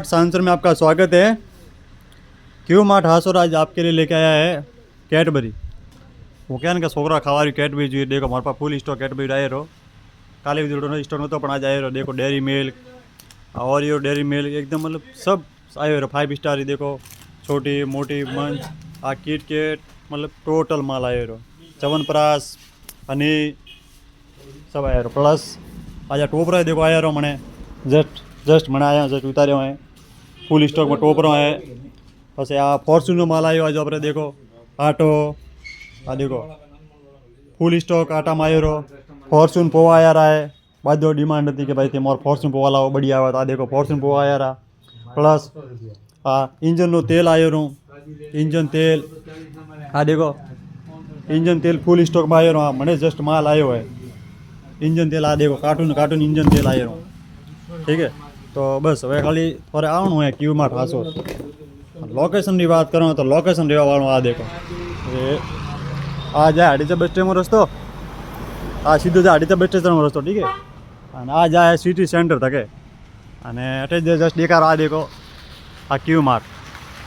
Answer में आपका स्वागत है। क्यों मार्ट हासोर आज आपके लिए लेके आया है कैडबरी। वो क्या ना छोकरा खावा कैडबरी जो देखो हमारे पास फूल स्टॉक कैडबरी आए रहो। काले भी स्टॉक तो आज आए रहो। देखो डेयरी मिल्क और ये डेयरी मिल्क एकदम मतलब सब आए रहो। 5 स्टार ही देखो छोटी मोटी मंच आ किट केट मतलब टोटल माल आए रहो। च्यवनप्राश हनी सब आया रहो। प्लस आज टोपरा देखो आया रहो मैंने जस्ट मैंने आया जस्ट उतारे हैं फूल स्टॉक में टोपरो है। પછી આ ફોર્ચ્યુનનો માલ આવ્યો આજે આપણે देखो આટો આ देखो फुल स्टॉक आटा में आयो फॉर्च्यून पोवा आया रहा है। बाद डिमांड थी कि भाई तुम और फॉर्च्यून पोवा लाओ बढ़िया आवा। आ देखो फॉर्च्यून पोवा आया रहा। प्लस इंजन नो तेल आयो रू इंजन तेल आ देखो इंजन तेल फुल स्टॉक में आयो रू। मैंने जस्ट माल आयो है इंजन तेल आ देखो कार्टून इंजन तेल आयो रू। ठीक है तो बस हमें खाली थोड़े आवणु है क्यू मार्ट हासोर। लोकेशन की बात करो तो लोकेशन रेवा वालों आ देखो ये आ जाए हाडीचा बस स्टेम रस्तो आ सीधो जाए हाडीचा बस स्टेशन रस्तो। ठीक है आ जाए सिटी सेंटर तक अटे जस्ट देखार आ देखो आ क्यू मार्ट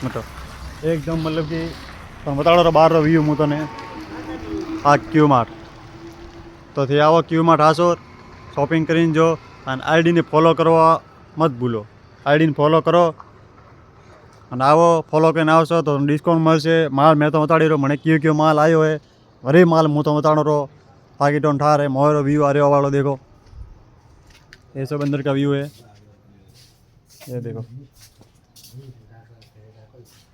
मतलब एकदम मतलब कि बताड़ो बार व्यू हूँ तने आ क्यू मार्ट तो थी आओ क्यू मार्ट हासोर शॉपिंग करीने जो आईडी ने फॉलो करवा मत भूलो। आईडी ने फॉलो करो અને આવો ફોલો કરીને આવશો તો ડિસ્કાઉન્ટ મળશે। માલ મેં તો બતાડી રહ્યો મને કયો માલ આવ્યો है वरी माल હું તો બતાડો रहो। बाकी टोन ठार है मोर व्यू आ रहा वालों देखो ये सब अंदर का व्यू है ये देखो।